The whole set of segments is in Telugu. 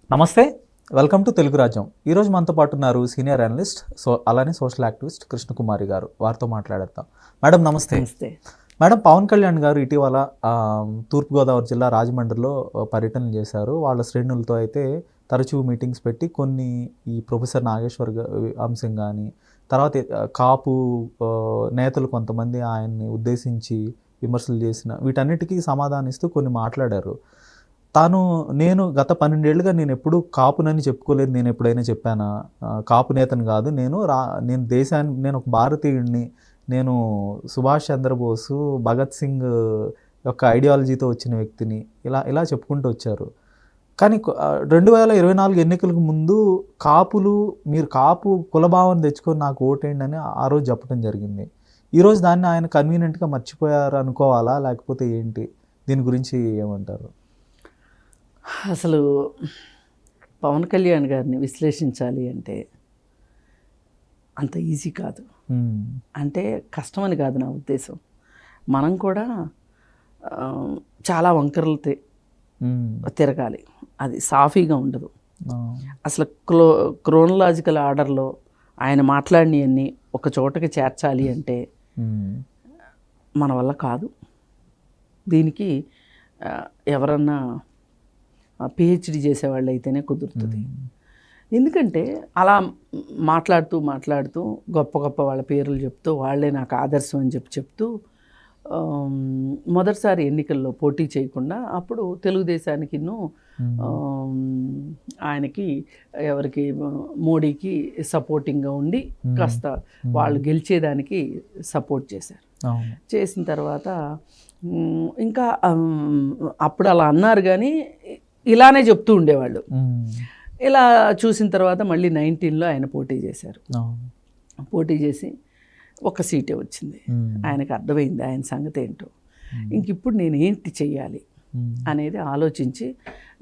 నమస్తే, వెల్కమ్ టు తెలుగు రాజ్యం. ఈరోజు మనతో పాటు ఉన్నారు సీనియర్ అనలిస్ట్, అలానే సోషల్ యాక్టివిస్ట్ కృష్ణకుమారి గారు. వారితో మాట్లాడేద్దాం. మేడం నమస్తే. నమస్తే మేడం, పవన్ కళ్యాణ్ గారు ఇటీవల తూర్పుగోదావరి జిల్లా రాజమండ్రిలో పర్యటన చేశారు. వాళ్ళ శ్రేణులతో అయితే తరచూ మీటింగ్స్ పెట్టి కొన్ని ఈ ప్రొఫెసర్ నాగేశ్వర్ అంశం కానీ, తర్వాత కాపు నేతలు కొంతమంది ఆయన్ని ఉద్దేశించి విమర్శలు చేసిన వీటన్నిటికీ సమాధానిస్తూ కొన్ని మాట్లాడారు. నేను గత 12 ఏళ్ళుగా నేను ఎప్పుడు కాపునని చెప్పుకోలేదు. నేను ఎప్పుడైనా చెప్పానా? కాపు నేతను కాదు నేను. నేను ఒక భారతీయుడిని. నేను సుభాష్ చంద్రబోసు, భగత్ సింగ్ యొక్క ఐడియాలజీతో వచ్చిన వ్యక్తిని, ఇలా ఇలా చెప్పుకుంటూ వచ్చారు. కానీ 2024 ఎన్నికలకు ముందు మీరు కాపు కులభావం తెచ్చుకొని నాకు ఓటేయండి అని ఆ రోజు చెప్పడం జరిగింది. ఈరోజు దాన్ని ఆయన కన్వీనియంట్గా మర్చిపోయారు అనుకోవాలా, లేకపోతే ఏంటి? దీని గురించి ఏమంటారు? అసలు పవన్ కళ్యాణ్ గారిని విశ్లేషించాలి అంటే అంత ఈజీ కాదు. అంటే కష్టమని కాదు నా ఉద్దేశం. మనం కూడా చాలా వంకరలు తిరగాలి. అది సాఫీగా ఉండదు. అసలు క్రోనలాజికల్ ఆర్డర్లో ఆయన మాట్లాడినవన్నీ ఒక చోటకి చేర్చాలి అంటే మన వల్ల కాదు. దీనికి ఎవరన్నా పిహెచ్డి చేసేవాళ్ళు అయితేనే కుదురుతుంది. ఎందుకంటే అలా మాట్లాడుతూ గొప్ప గొప్ప వాళ్ళ పేర్లు చెప్తూ వాళ్ళే నాకు ఆదర్శం అని చెప్తూ మొదటిసారి ఎన్నికల్లో పోటీ చేయకుండా అప్పుడు తెలుగుదేశానికి ఆయనకి ఎవరికి మోడీకి సపోర్టింగ్గా ఉండి కాస్త వాళ్ళు గెలిచేదానికి సపోర్ట్ చేశారు. చేసిన తర్వాత ఇంకా అప్పుడు అలా అన్నారు కానీ ఇలానే చెప్తూ ఉండేవాళ్ళు. ఇలా చూసిన తర్వాత మళ్ళీ 19లో ఆయన పోటీ చేశారు. పోటీ చేసి ఒక సీటే వచ్చింది. ఆయనకు అర్థమైంది ఆయన సంగతి ఏంటో. ఇంక ఇప్పుడు నేను ఏంటి చెయ్యాలి అనేది ఆలోచించి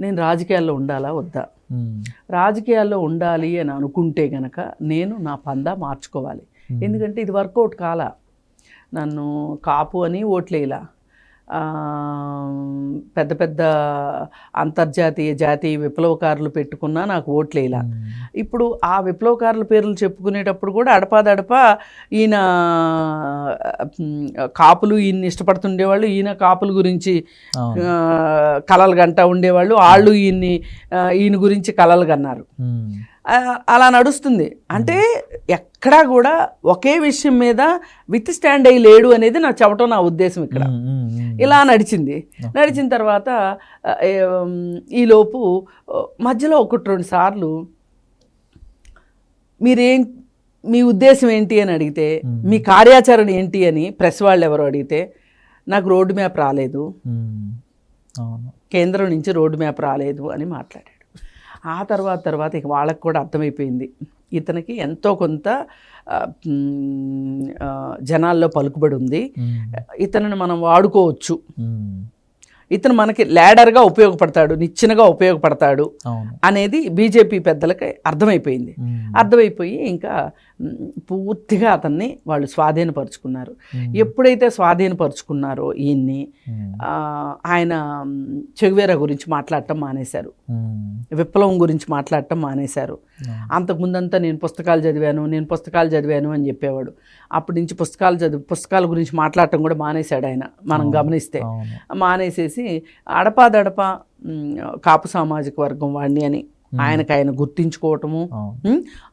నేను రాజకీయాల్లో ఉండాలా వద్దా, రాజకీయాల్లో ఉండాలి అని అనుకుంటే గనక నేను నా పందా మార్చుకోవాలి. ఎందుకంటే ఇది వర్కౌట్ కాలా. నన్ను కాపు అని ఓట్లేలా, పెద్ద పెద్ద అంతర్జాతీయ జాతీయ విప్లవకారులు పెట్టుకున్నా నాకు ఓట్లేలా. ఇప్పుడు ఆ విప్లవకారుల పేర్లు చెప్పుకునేటప్పుడు కూడా అడపాదడపా ఈయన కాపులు ఈయన్ని ఇష్టపడుతుండేవాళ్ళు, ఈయన కాపుల గురించి కలలు గంటా ఉండేవాళ్ళు, వాళ్ళు ఈయన గురించి కలలు కన్నారు. అలా నడుస్తుంది. అంటే ఎక్కడా కూడా ఒకే విషయం మీద విత్ స్టాండ్ అయ్యి లేడు అనేది నా చెప్పటం నా ఉద్దేశం. ఇక్కడ ఇలా నడిచిన తర్వాత ఈలోపు మధ్యలో 1-2 సార్లు మీ ఉద్దేశం ఏంటి అని అడిగితే, మీ కార్యాచరణ ఏంటి అని ప్రెస్ వాళ్ళు ఎవరో అడిగితే, నాకు రోడ్డు మ్యాప్ రాలేదు, కేంద్రం నుంచి రోడ్డు మ్యాప్ రాలేదు అని మాట్లాడాడు. ఆ తర్వాత ఇక వాళ్ళకు కూడా అర్థమైపోయింది ఇతనికి ఎంతో కొంత జనాల్లో పలుకుబడి ఉంది, ఇతనిని మనం వాడుకోవచ్చు, ఇతను మనకి ల్యాడర్గా ఉపయోగపడతాడు, నిచ్చెనగా ఉపయోగపడతాడు అనేది బీజేపీ పెద్దలకి అర్థమైపోయింది. అర్థమైపోయి ఇంకా పూర్తిగా అతన్ని వాళ్ళు స్వాధీనపరుచుకున్నారు. ఎప్పుడైతే స్వాధీనపరుచుకున్నారో ఈయన్ని, ఆయన చెగువేరా గురించి మాట్లాడటం మానేశారు, విప్లవం గురించి మాట్లాడటం మానేశారు. అంతకుముందంతా నేను పుస్తకాలు చదివాను అని చెప్పేవాడు. అప్పటి నుంచి పుస్తకాల గురించి మాట్లాడటం కూడా మానేశాడు ఆయన, మనం గమనిస్తే. మానేసేసి అడపాదడపా కాపు సామాజిక వర్గం వాడిని అని ఆయన గుర్తించుకోవటము,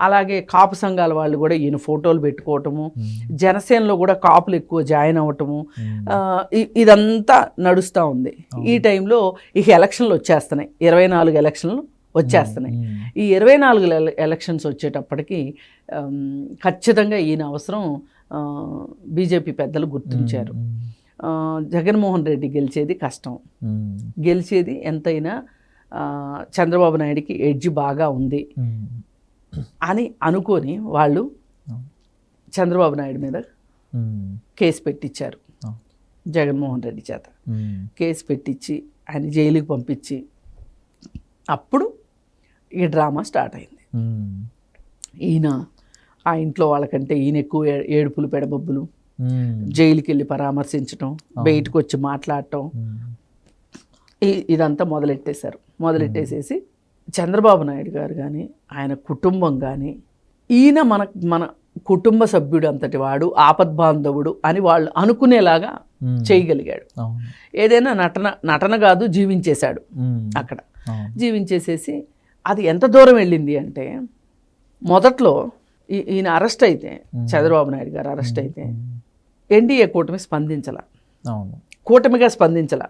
అలాగే కాపు సంఘాల వాళ్ళు కూడా ఈయన ఫోటోలు పెట్టుకోవటము, జనసేనలో కూడా కాపులు ఎక్కువ జాయిన్ అవ్వటము, ఇదంతా నడుస్తూ ఉంది. ఈ టైంలో ఇక ఎలక్షన్లు వచ్చేస్తున్నాయి, 24 ఎలక్షన్లు వచ్చేస్తున్నాయి. ఈ 24 ఎలక్షన్స్ వచ్చేటప్పటికి ఖచ్చితంగా ఈయన అవసరం బీజేపీ పెద్దలు గుర్తించారు. జగన్మోహన్ రెడ్డి గెలిచేది కష్టం, గెలిచేది ఎంతైనా చంద్రబాబు నాయుడికి ఎడ్జ్ బాగా ఉంది అని అనుకొని వాళ్ళు చంద్రబాబు నాయుడు మీద కేసు పెట్టించారు. జగన్మోహన్ రెడ్డి చేత కేసు పెట్టించి ఆయన జైలుకి పంపించి అప్పుడు ఈ డ్రామా స్టార్ట్ అయింది. ఈయన ఆ ఇంట్లో వాళ్ళకంటే ఈయన ఎక్కువ ఏడుపులు పెడబొబ్బులు, జైలుకి వెళ్ళి పరామర్శించటం, బయటకు వచ్చి మాట్లాడటం, ఇదంతా మొదలెట్టేశారు. మొదలెట్టేసేసి చంద్రబాబు నాయుడు గారు కానీ ఆయన కుటుంబం కానీ ఈయన మన కుటుంబ సభ్యుడు అంతటి వాడు ఆపద్బాంధవుడు అని వాళ్ళు అనుకునేలాగా చేయగలిగాడు. ఏదైనా నటన కాదు, జీవించేశాడు అక్కడ. జీవించేసేసి అది ఎంత దూరం వెళ్ళింది అంటే, మొదట్లో ఈయన అరెస్ట్ అయితే, చంద్రబాబు నాయుడు గారు అరెస్ట్ అయితే ఎన్డీఏ కూటమి స్పందించాల, కూటమిగా స్పందించాల.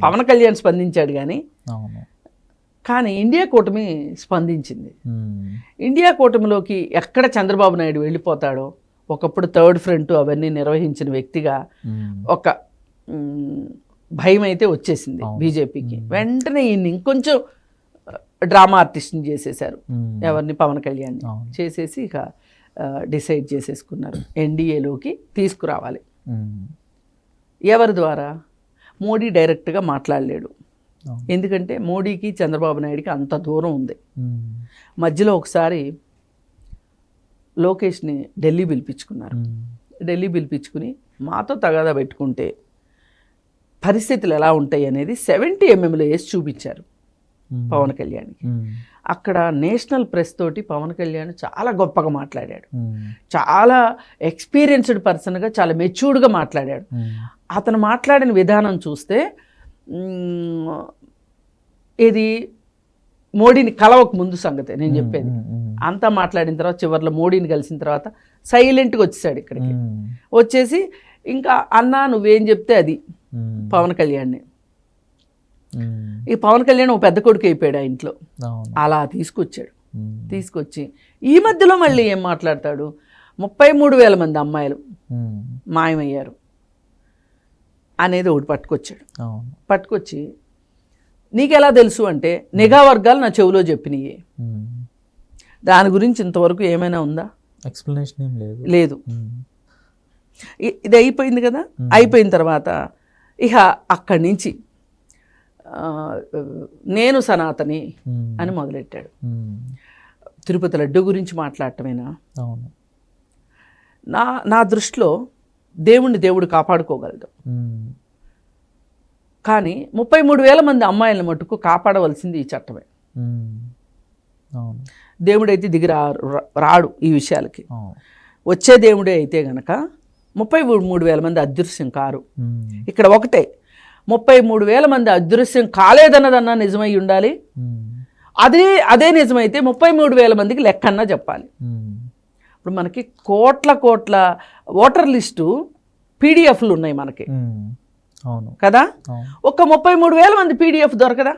పవన్ కళ్యాణ్ స్పందించాడు కానీ ఇండియా కూటమి స్పందించింది. ఇండియా కూటమిలోకి ఎక్కడ చంద్రబాబు నాయుడు వెళ్ళిపోతాడో, ఒకప్పుడు థర్డ్ ఫ్రంట్ అవన్నీ నిర్వహించిన వ్యక్తిగా ఒక భయం అయితే వచ్చేసింది బీజేపీకి. వెంటనే ఈయన్ని ఇంకొంచెం డ్రామా ఆర్టిస్ట్ని చేసేశారు. ఎవరిని? పవన్ కళ్యాణ్ చేసేసి ఇక డిసైడ్ చేసేసుకున్నారు ఎన్డీఏలోకి తీసుకురావాలి. ఎవరి ద్వారా? మోడీ డైరెక్ట్గా మాట్లాడలేడు. ఎందుకంటే మోడీకి చంద్రబాబు నాయుడికి అంత దూరం ఉంది. మధ్యలో ఒకసారి లోకేష్ని ఢిల్లీ పిలిపించుకున్నారు. ఢిల్లీ పిలిపించుకుని మాతో తగాదా పెట్టుకుంటే పరిస్థితులు ఎలా ఉంటాయి అనేది 70 mm వేసి చూపించారు పవన్ కళ్యాణ్కి. అక్కడ నేషనల్ ప్రెస్ తోటి పవన్ కళ్యాణ్ చాలా గొప్పగా మాట్లాడాడు. చాలా ఎక్స్పీరియన్స్డ్ పర్సన్గా, చాలా మెచ్యూర్డ్గా మాట్లాడాడు. అతను మాట్లాడిన విధానం చూస్తే ఇది మోడీని కలవక ముందు సంగతే నేను చెప్పేది. అంతా మాట్లాడిన తర్వాత చివరిలో మోడీని కలిసిన తర్వాత సైలెంట్గా వచ్చేసాడు ఇక్కడికి. వచ్చేసి ఇంకా అన్నా నువ్వేం చెప్తే అది పవన్ కళ్యాణ్ని. ఈ పవన్ కళ్యాణ్ ఒక పెద్ద కొడుకు అయిపోయాడు ఆ ఇంట్లో. అలా తీసుకొచ్చాడు. తీసుకొచ్చి ఈ మధ్యలో మళ్ళీ ఏం మాట్లాడతాడు? 33,000 మంది అమ్మాయిలు మాయమయ్యారు అనేది ఒకటి పట్టుకొచ్చాడు. పట్టుకొచ్చి నీకెలా తెలుసు అంటే, నిఘా వర్గాలు నా చెవిలో చెప్పినాయి. దాని గురించి ఇంతవరకు ఏమైనా ఉందా? ఎక్స్ప్లెనేషన్ ఏం లేదు. ఇది అయిపోయింది కదా. అయిపోయిన తర్వాత ఇక అక్కడి నుంచి నేను సనాతని అని మొదలెట్టాడు. తిరుపతి లడ్డు గురించి మాట్లాడటమేనా? నా దృష్టిలో దేవుడు కాపాడుకోగలడు. కానీ 33,000 మంది అమ్మాయిలను మటుకు కాపాడవలసింది ఈ చట్టమే. దేవుడైతే దిగి రాడు ఈ విషయాలకి. వచ్చే దేవుడే అయితే గనక 33,000 మంది అదృశ్యం కారు. ఇక్కడ ఒకటే, 33,000 మంది అదృశ్యం కాలేదన్నదన్నా నిజమై ఉండాలి. అదే నిజమైతే 33,000 మందికి లెక్కన్నా చెప్పాలి. ఇప్పుడు మనకి కోట్ల ఓటర్ లిస్టు పీడిఎఫ్లు ఉన్నాయి మనకి కదా. ఒక 33,000 మంది పీడిఎఫ్ దొరకదా?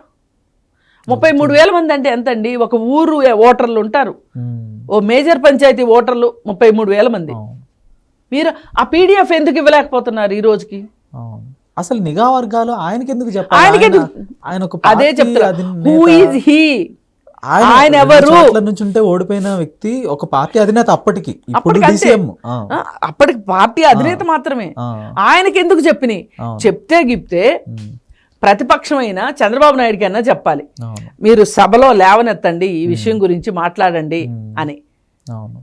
33,000 మంది అంటే ఎంత అండి? ఒక ఊరు ఓటర్లు ఉంటారు. ఓ మేజర్ పంచాయతీ ఓటర్లు 33,000 మంది. మీరు ఆ పీడిఎఫ్ ఎందుకు ఇవ్వలేకపోతున్నారు ఈ రోజుకి? అసలు నిఘా వర్గాలు ఆయనకి ఎందుకు చెప్పాలి? అదే చెప్తారు. Who is he? ఆయన ఎవరు? నుంచి ఉంటే ఓడిపోయిన వ్యక్తి, ఒక పార్టీ అధినేత. అప్పటికి పార్టీ అధినేత మాత్రమే. ఆయనకి ఎందుకు చెప్పినాయి? చెప్తే గిప్తే ప్రతిపక్షమైన చంద్రబాబు నాయుడికి అన్నా చెప్పాలి, మీరు సభలో లేవనెత్తండి, ఈ విషయం గురించి మాట్లాడండి అని.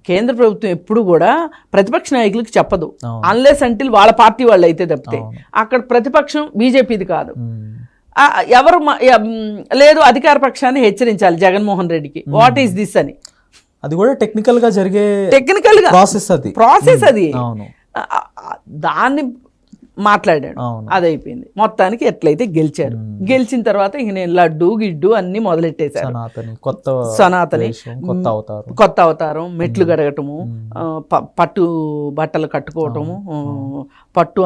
కేంద్ర ప్రభుత్వం ఎప్పుడు కూడా ప్రతిపక్ష నాయకులకు చెప్పదు, అన్లెస్ అంటిల్ వాళ్ళ పార్టీ వాళ్ళు అయితే తప్పితే. అక్కడ ప్రతిపక్షం బీజేపీది కాదు. ఎవరు లేదు, అధికార పక్షాన్ని హెచ్చరించాలి జగన్మోహన్ రెడ్డికి, వాట్ ఈస్ దిస్ అని. అది కూడా టెక్నికల్ గా ప్రాసెస్ అది. దాన్ని మాట్లాడాడు, అది అయిపోయింది. మొత్తానికి ఎట్లయితే గెలిచారు. గెలిచిన తర్వాత ఇంక నేను లడ్డు గిడ్డు అన్ని మొదలెట్టేశారు. సనాతని కొత్త అవతారం, మెట్లు గడగటము, పట్టు బట్టలు కట్టుకోవటము, పట్టు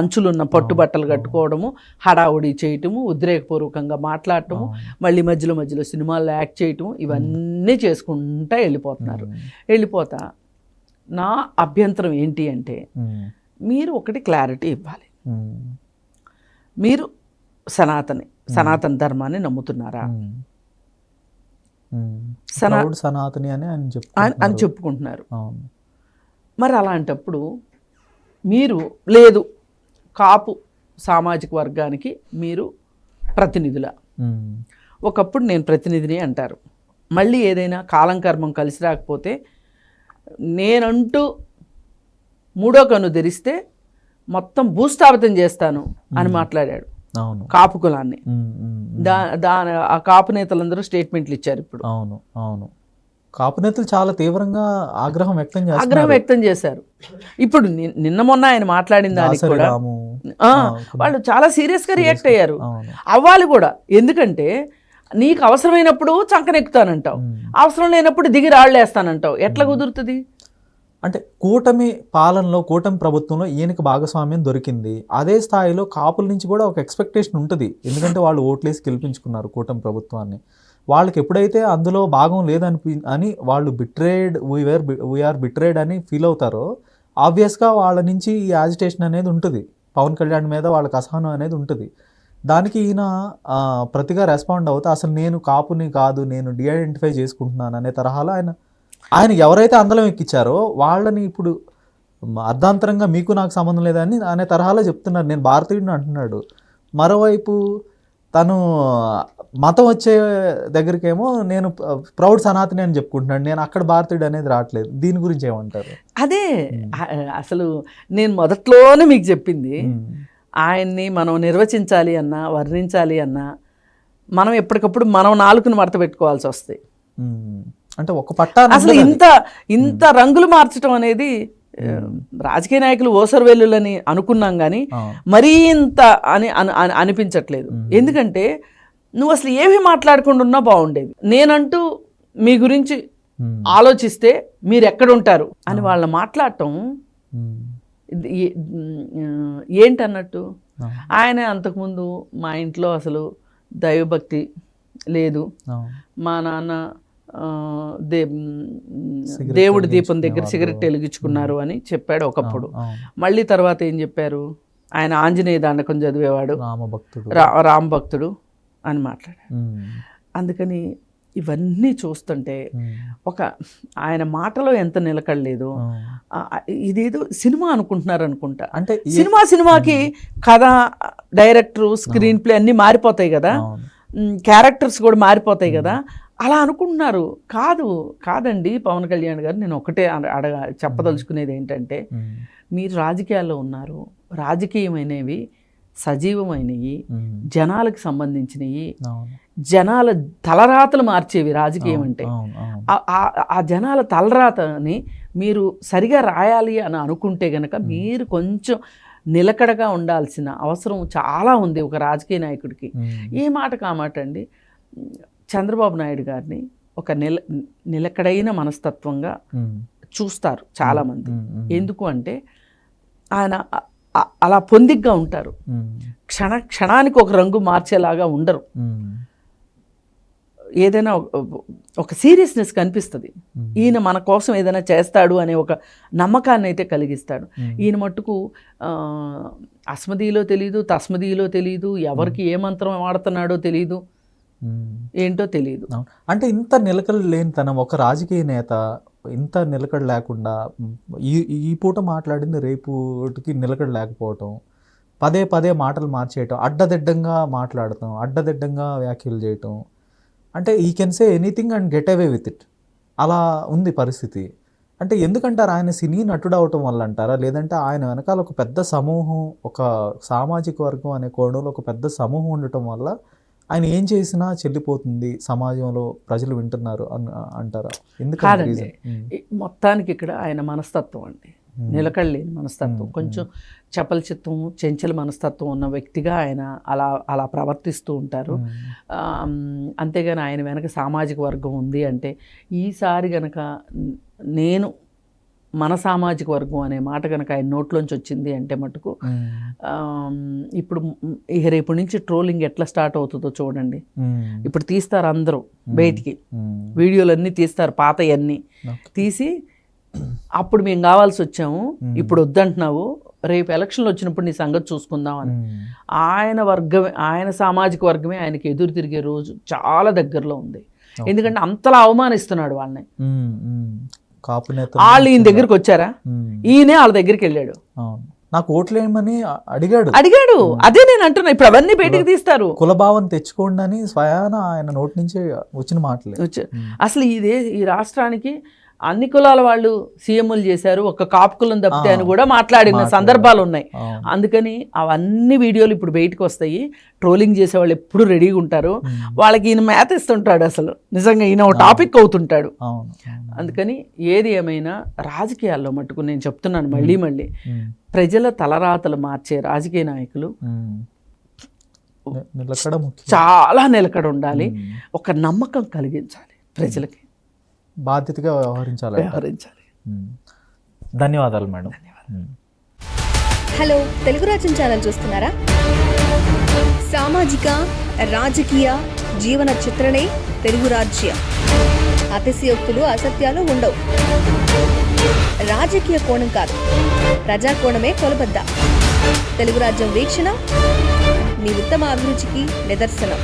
అంచులున్న పట్టు బట్టలు కట్టుకోవడము, హడావుడి చేయటము, ఉద్రేకపూర్వకంగా మాట్లాడటము, మళ్ళీ మధ్యలో సినిమాల్లో యాక్ట్ చేయటము, ఇవన్నీ చేసుకుంటా వెళ్ళిపోతా నా అభ్యంతరం ఏంటి అంటే, మీరు ఒకటి క్లారిటీ ఇవ్వాలి. మీరు సనాతన ధర్మాన్ని నమ్ముతున్నారా? సనాతని అని చెప్పుకుంటున్నారు. మరి అలాంటప్పుడు మీరు లేదు, కాపు సామాజిక వర్గానికి మీరు ప్రతినిధుల. ఒకప్పుడు నేను ప్రతినిధిని అంటారు, మళ్ళీ ఏదైనా కాలం కర్మం కలిసి రాకపోతే నేనంటూ మూడో కన్ను తెరిస్తే మొత్తం భూస్థాపితం చేస్తాను అని మాట్లాడాడు. అవును. కాపు కులాన్ని. ఉమ్, ఉమ్, ఉమ్. దాని ఆ కాపు నేతలందరూ స్టేట్మెంట్లు ఇచ్చారు ఇప్పుడు. అవును, అవును. కాపు నేతలు చాలా తీవ్రంగా ఆగ్రహం వ్యక్తం ఆగ్రహం చేస్తున్నారు. వ్యక్తం చేశారు. ఇప్పుడు నిన్న మొన్న ఆయన మాట్లాడిన దానికి దాసరి కూడా రాము, వాళ్ళు చాలా సీరియస్గా రియాక్ట్ అయ్యారు. అవును. అవ్వాలి కూడా. ఎందుకంటే నీకు అవసరమైనప్పుడు చంకనెక్కుతానంటావు, అవసరం లేనప్పుడు దిగి రాళ్ళేస్తానంటావు. ఎట్లా కుదురుతుంది? అంటే కూటమి పాలనలో, కూటమి ప్రభుత్వంలో ఈయనకి భాగస్వామ్యం దొరికింది. అదే స్థాయిలో కాపుల నుంచి కూడా ఒక ఎక్స్పెక్టేషన్ ఉంటుంది. ఎందుకంటే వాళ్ళు ఓట్లేసి గెలిపించుకున్నారు కూటమి ప్రభుత్వాన్ని. వాళ్ళకి ఎప్పుడైతే అందులో భాగం అని వాళ్ళు బిట్రేడ్, వీఆర్ బిట్రేడ్ అని ఫీల్ అవుతారో ఆబ్వియస్గా వాళ్ళ నుంచి ఈ యాజిటేషన్ అనేది ఉంటుంది. పవన్ కళ్యాణ్ మీద వాళ్ళకి అసహనం అనేది ఉంటుంది. దానికి ఈయన ప్రతిగా రెస్పాండ్ అవుతా అసలు నేను కాపుని కాదు, నేను డిఐడెంటిఫై చేసుకుంటున్నాను అనే తరహాలో ఆయన ఎవరైతే అందలం ఎక్కించారో వాళ్ళని ఇప్పుడు అర్ధాంతరంగా మీకు నాకు సంబంధం లేదని అనే తరహాలో చెప్తున్నారు. నేను భారతీయుడిని అంటున్నాడు. మరోవైపు తను మతం వచ్చే దగ్గరికేమో నేను ప్రౌడ్ సనాతని అని చెప్పుకుంటున్నాడు. నేను అక్కడ భారతీయుడు అనేది రావట్లేదు. దీని గురించి ఏమంటారు? అదే అసలు నేను మొదట్లోనే మీకు చెప్పింది, ఆయన్ని మనం నిర్వచించాలి అన్నా, వర్ణించాలి అన్నా మనం ఎప్పటికప్పుడు మనం నాలుకను మడత పెట్టుకోవాల్సి వస్తాయి. అంటే ఒక పట్టా అసలు ఇంత రంగులు మార్చడం అనేది రాజకీయ నాయకులు ఓసరవెల్లులని అనుకున్నాం కానీ మరీ ఇంత అనిపించట్లేదు. ఎందుకంటే నువ్వు అసలు ఏమీ మాట్లాడకుండా ఉన్నా బాగుండేది. నేనంటూ మీ గురించి ఆలోచిస్తే మీరు ఎక్కడుంటారు అని వాళ్ళ మాట్లాడటం ఏంటన్నట్టు. ఆయన అంతకుముందు మా ఇంట్లో అసలు దైవభక్తి లేదు, మా నాన్న దేవుడి దీపం దగ్గర సిగరెట్ వెలిగించుకున్నారు అని చెప్పాడు ఒకప్పుడు. మళ్ళీ తర్వాత ఏం చెప్పారు, ఆయన ఆంజనేయ దండకం చదివేవాడు, రామ భక్తుడు అని మాట్లాడారు. అందుకని ఇవన్నీ చూస్తుంటే ఆయన మాటలో ఎంత నిలకడలేదు. ఇదేదో సినిమా అనుకుంటున్నారు అనుకుంటా. అంటే సినిమాకి కథ, డైరెక్టరు, స్క్రీన్ ప్లే అన్నీ మారిపోతాయి కదా, క్యారెక్టర్స్ కూడా మారిపోతాయి కదా, అలా అనుకుంటున్నారు. కాదండి పవన్ కళ్యాణ్ గారు, నేను ఒకటే చెప్పదలుచుకునేది ఏంటంటే, మీరు రాజకీయాల్లో ఉన్నారు, రాజకీయమైనవి సజీవమైనవి, జనాలకు సంబంధించినవి, జనాల తలరాతలు మార్చేవి రాజకీయం అంటే. ఆ జనాల తలరాతని మీరు సరిగా రాయాలి అని అనుకుంటే గనక మీరు కొంచెం నిలకడగా ఉండాల్సిన అవసరం చాలా ఉంది ఒక రాజకీయ నాయకుడికి. ఈ మాట కామాట అండి, చంద్రబాబు నాయుడు గారిని ఒక నిలకడైన మనస్తత్వంగా చూస్తారు చాలామంది. ఎందుకు అంటే ఆయన అలా పొందిగ్గా ఉంటారు, క్షణానికి ఒక రంగు మార్చేలాగా ఉండరు. ఏదైనా ఒక సీరియస్నెస్ కనిపిస్తుంది. ఈయన మన కోసం ఏదైనా చేస్తాడు అనే ఒక నమ్మకాన్ని అయితే కలిగిస్తాడు. ఈయన మట్టుకు అస్మదీలో తెలీదు, తస్మదీలో తెలీదు, ఎవరికి ఏ మంత్రం వాడుతున్నాడో తెలీదు, ఏంటో తెలియదు. అంటే ఇంత నిలకడ లేని తనం ఒక రాజకీయ నేత, ఇంత నిలకడ లేకుండా ఈ పూట మాట్లాడింది రేపుకి నిలకడ లేకపోవటం, పదే పదే మాటలు మార్చేయటం, అడ్డదిడ్డంగా మాట్లాడటం, అడ్డదిడ్డంగా వ్యాఖ్యలు చేయటం, అంటే ఈ can say anything and get away with it, అలా ఉంది పరిస్థితి. అంటే ఎందుకంటారు, ఆయన సినీ నటుడు అవటం వల్ల అంటారా, లేదంటే ఆయన వెనకాల ఒక పెద్ద సమూహం, ఒక సామాజిక వర్గం అనే కోణంలో ఒక పెద్ద సమూహం ఉండటం వల్ల ఆయన ఏం చేసినా చెల్లిపోతుంది, సమాజంలో ప్రజలు వింటున్నారు అంటారా? కాదండి, మొత్తానికి ఇక్కడ ఆయన మనస్తత్వం అండి, నిలకడలేని మనస్తత్వం, కొంచెం చపల చిత్తం, చెంచల మనస్తత్వం ఉన్న వ్యక్తిగా ఆయన అలా ప్రవర్తిస్తూ ఉంటారు. అంతేగాని ఆయన వెనక సామాజిక వర్గం ఉంది అంటే, ఈసారి గనక నేను మన సామాజిక వర్గం అనే మాట కనుక ఆయన నోట్లోంచి వచ్చింది అంటే మటుకు ఇప్పుడు రేపు నుంచి ట్రోలింగ్ ఎట్లా స్టార్ట్ అవుతుందో చూడండి. ఇప్పుడు తీస్తారు అందరూ బయటికి, వీడియోలన్నీ తీస్తారు, పాతయన్నీ తీసి, అప్పుడు మేము కావాల్సి వచ్చాము, ఇప్పుడు వద్దంటున్నావు, రేపు ఎలక్షన్లు వచ్చినప్పుడు నీ సంగతి చూసుకుందాం అని. ఆయన వర్గమే, ఆయన సామాజిక వర్గమే ఆయనకి ఎదురు తిరిగే రోజు చాలా దగ్గరలో ఉంది. ఎందుకంటే అంతలా అవమానిస్తున్నాడు వాళ్ళని. వాళ్ళు ఈయన దగ్గరికి వచ్చారా, ఈయనే వాళ్ళ దగ్గరికి వెళ్ళాడు, నాకు ఓట్లేయమని అడిగాడు. అదే నేను అంటున్నా, ఇప్పుడు అవన్నీ బయటకు తీస్తారు. కులభావం తెచ్చుకోండి అని స్వయాన ఆయన నోటి నుంచి వచ్చిన మాటలే. అసలు ఈ రాష్ట్రానికి అన్ని కులాల వాళ్ళు సీఎంలు చేశారు, ఒక్క కాపు కులం తప్పితే అని కూడా మాట్లాడిన సందర్భాలు ఉన్నాయి. అందుకని అవన్నీ వీడియోలు ఇప్పుడు బయటకు వస్తాయి. ట్రోలింగ్ చేసే వాళ్ళు ఎప్పుడు రెడీగా ఉంటారు. వాళ్ళకి ఈయన మేత ఇస్తుంటాడు, అసలు నిజంగా ఈయన ఒక టాపిక్ అవుతుంటాడు. అందుకని ఏది ఏమైనా రాజకీయాల్లో మట్టుకు నేను చెప్తున్నాను మళ్ళీ ప్రజల తలరాతలు మార్చే రాజకీయ నాయకులు చాలా నిలకడ ఉండాలి, ఒక నమ్మకం కలిగించాలి ప్రజలకి, బాధ్యతగా వ్యవహరించాలి. ధన్యవాదాలు మేడం. హలో, తెలుగు రాజ్యం ఛానల్ చూస్తున్నారా? సామాజిక రాజకీయ జీవన చిత్రణే తెలుగు రాజ్యం. అతిశయోక్తులు అసత్యాలు ఉండవు. రాజకీయ కోణం కాదు, ప్రజా కోణమే కొలబద్ద. తెలుగు రాజ్యం వీక్షణ మీ ఉత్తమ అభిరుచికి నిదర్శనం.